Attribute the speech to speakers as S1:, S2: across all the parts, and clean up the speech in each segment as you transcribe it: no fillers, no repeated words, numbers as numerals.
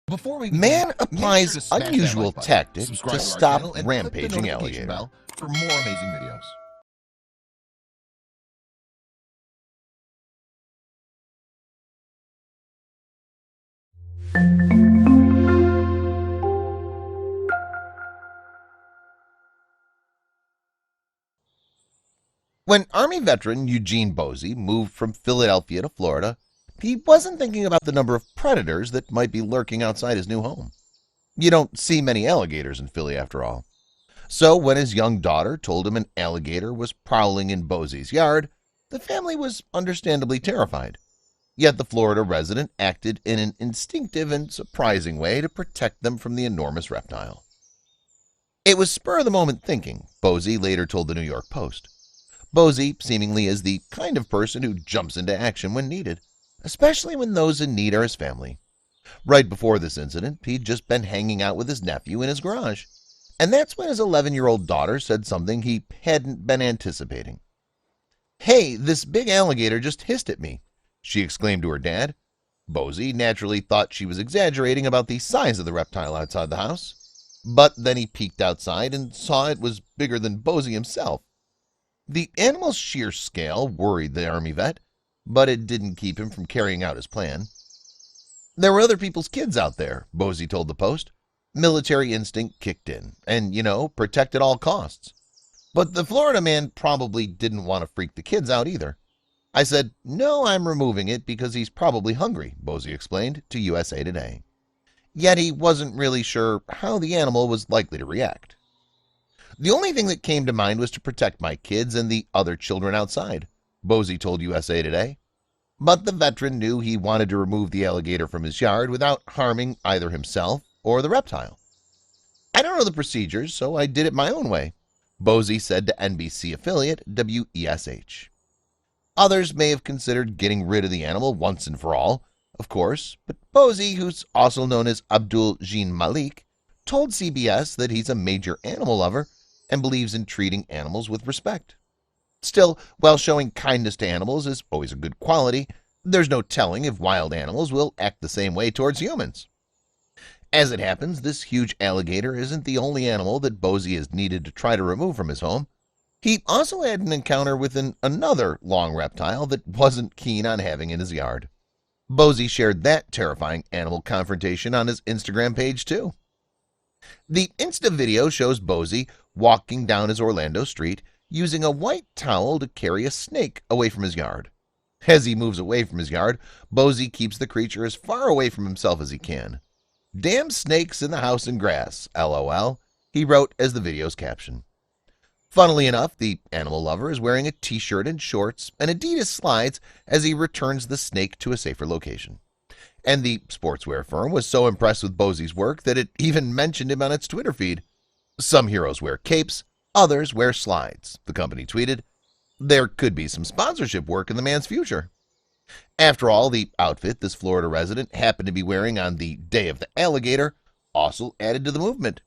S1: Before we begin,
S2: Man
S1: make sure
S2: applies
S1: to smash that
S2: unusual
S1: like button,
S2: tactics
S1: subscribe
S2: to
S1: to our
S2: stop
S1: channel, and click the
S2: rampaging
S1: notification
S2: alligator.
S1: bell for more amazing videos.
S2: When Army veteran Eugene Bosey moved from Philadelphia to Florida, he wasn't thinking about the number of predators that might be lurking outside his new home. You don't see many alligators in Philly after all. So when his young daughter told him an alligator was prowling in Bosey's yard, the family was understandably terrified. Yet the Florida resident acted in an instinctive and surprising way to protect them from the enormous reptile. It was spur-of-the-moment thinking, Bosey later told the New York Post. Bosey seemingly is the kind of person who jumps into action when needed, especially when those in need are his family. Right before this incident, he'd just been hanging out with his nephew in his garage, and that's when his 11-year-old daughter said something he hadn't been anticipating. "Hey, this big alligator just hissed at me," she exclaimed to her dad. Bosey naturally thought she was exaggerating about the size of the reptile outside the house, but then he peeked outside and saw it was bigger than Bosey himself. The animal's sheer scale worried the Army vet, but it didn't keep him from carrying out his plan. There were other people's kids out there, Bosey told the Post. Military instinct kicked in, and, protect at all costs. But the Florida man probably didn't want to freak the kids out either. "I said, no, I'm removing it because he's probably hungry," Bosey explained to USA Today. Yet he wasn't really sure how the animal was likely to react. "The only thing that came to mind was to protect my kids and the other children outside," Bosey told USA Today. But the veteran knew he wanted to remove the alligator from his yard without harming either himself or the reptile. "I don't know the procedures, so I did it my own way," Bosey said to NBC affiliate WESH. Others may have considered getting rid of the animal once and for all, of course, but Bosey, who's also known as Abdul Jean Malik, told CBS that he's a major animal lover and believes in treating animals with respect. Still, while showing kindness to animals is always a good quality, there's no telling if wild animals will act the same way towards humans. As it happens, this huge alligator isn't the only animal that Bosey has needed to try to remove from his home. He also had an encounter with another long reptile that wasn't keen on having in his yard. Bosey shared that terrifying animal confrontation on his Instagram page too. The Insta video shows Bosey walking down his Orlando street using a white towel to carry a snake away from his yard. As he moves away from his yard, Bosey keeps the creature as far away from himself as he can. "Damn snakes in the house and grass, LOL," he wrote as the video's caption. Funnily enough, the animal lover is wearing a t-shirt and shorts and Adidas slides as he returns the snake to a safer location. And the sportswear firm was so impressed with Bosey's work that it even mentioned him on its Twitter feed. "Some heroes wear capes, others wear slides," the company tweeted. There could be some sponsorship work in the man's future. After all, the outfit this Florida resident happened to be wearing on the day of the alligator also added to the movement.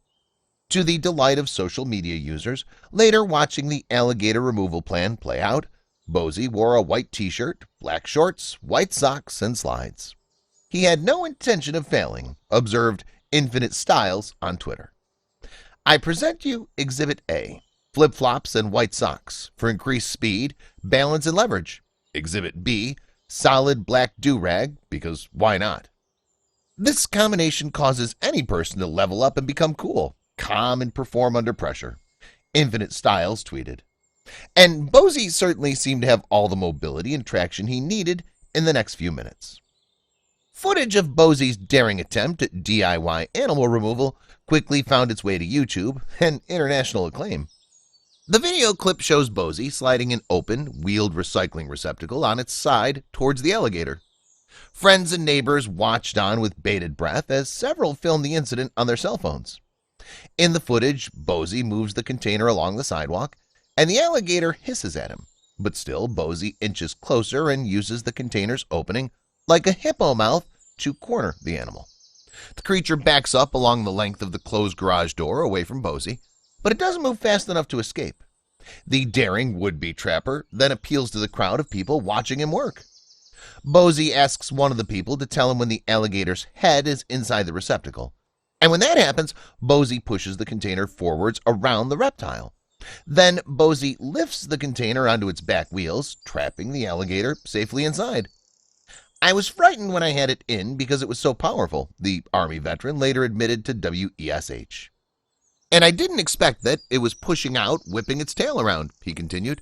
S2: To the delight of social media users, later watching the alligator removal plan play out, Bosey wore a white t-shirt, black shorts, white socks, and slides. He had no intention of failing, observed Infinite Styles on Twitter. "I present you Exhibit A, flip-flops and white socks for increased speed, balance, and leverage. Exhibit B, solid black do-rag, because why not? This combination causes any person to level up and become cool, calm, and perform under pressure," Infinite Styles tweeted. And Bosey certainly seemed to have all the mobility and traction he needed in the next few minutes. Footage of Bosey's daring attempt at DIY animal removal quickly found its way to YouTube and international acclaim. The video clip shows Bosey sliding an open, wheeled recycling receptacle on its side towards the alligator. Friends and neighbors watched on with bated breath as several filmed the incident on their cell phones. In the footage, Bosey moves the container along the sidewalk, and the alligator hisses at him, but still Bosey inches closer and uses the container's opening like a hippo mouth to corner the animal. The creature backs up along the length of the closed garage door away from Bosey, but it doesn't move fast enough to escape. The daring would-be trapper then appeals to the crowd of people watching him work. Bosie asks one of the people to tell him when the alligator's head is inside the receptacle. And when that happens, Bosie pushes the container forwards around the reptile. Then Bosie lifts the container onto its back wheels, trapping the alligator safely inside. I was frightened when I had it in because it was so powerful, the Army veteran later admitted to WESH. And I didn't expect that it was pushing out, whipping its tail around, he continued.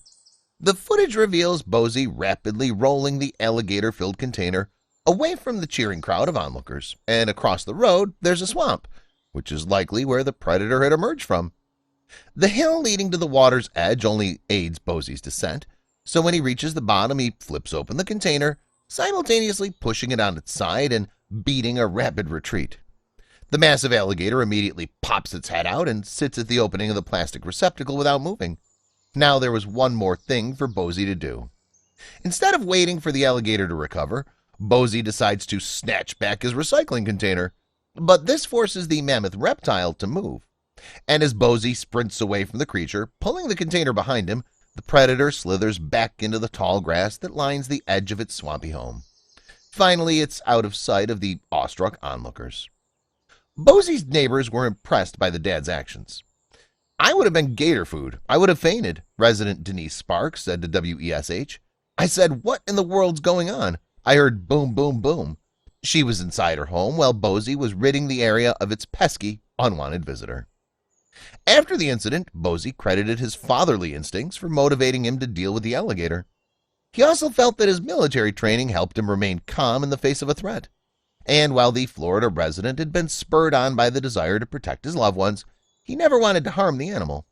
S2: The footage reveals Bosie rapidly rolling the alligator-filled container away from the cheering crowd of onlookers, and across the road there's a swamp, which is likely where the predator had emerged from. The hill leading to the water's edge only aids Bosie's descent, so when he reaches the bottom he flips open the container, simultaneously pushing it on its side and beating a rapid retreat. The massive alligator immediately pops its head out and sits at the opening of the plastic receptacle without moving. Now there was one more thing for Bosie to do. Instead of waiting for the alligator to recover, Bosie decides to snatch back his recycling container. But this forces the mammoth reptile to move. And as Bosie sprints away from the creature, pulling the container behind him, the predator slithers back into the tall grass that lines the edge of its swampy home. Finally, it's out of sight of the awestruck onlookers. Bosie's neighbors were impressed by the dad's actions. I would have been gator food. I would have fainted, resident Denise Sparks said to WESH. I said, what in the world's going on? I heard boom, boom, boom. She was inside her home while Bosie was ridding the area of its pesky, unwanted visitor. After the incident, Bosie credited his fatherly instincts for motivating him to deal with the alligator. He also felt that his military training helped him remain calm in the face of a threat. And while the Florida resident had been spurred on by the desire to protect his loved ones, he never wanted to harm the animal.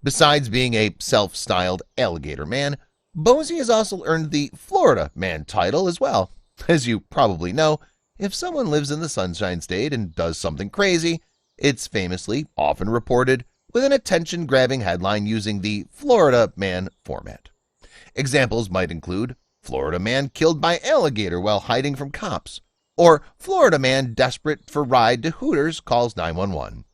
S2: Besides being a self-styled alligator man, Bosie has also earned the Florida Man title as well. As you probably know, if someone lives in the Sunshine State and does something crazy, it's famously often reported with an attention-grabbing headline using the Florida Man format. Examples might include Florida Man killed by alligator while hiding from cops, or Florida Man desperate for ride to Hooters calls 911.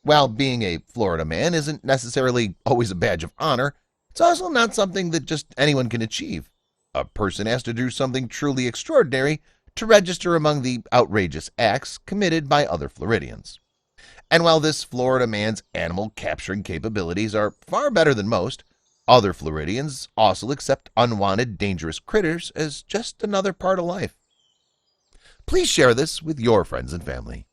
S2: While being a Florida man isn't necessarily always a badge of honor, it's also not something that just anyone can achieve. A person has to do something truly extraordinary to register among the outrageous acts committed by other Floridians. And while this Florida man's animal capturing capabilities are far better than most, other Floridians also accept unwanted, dangerous critters as just another part of life. Please share this with your friends and family.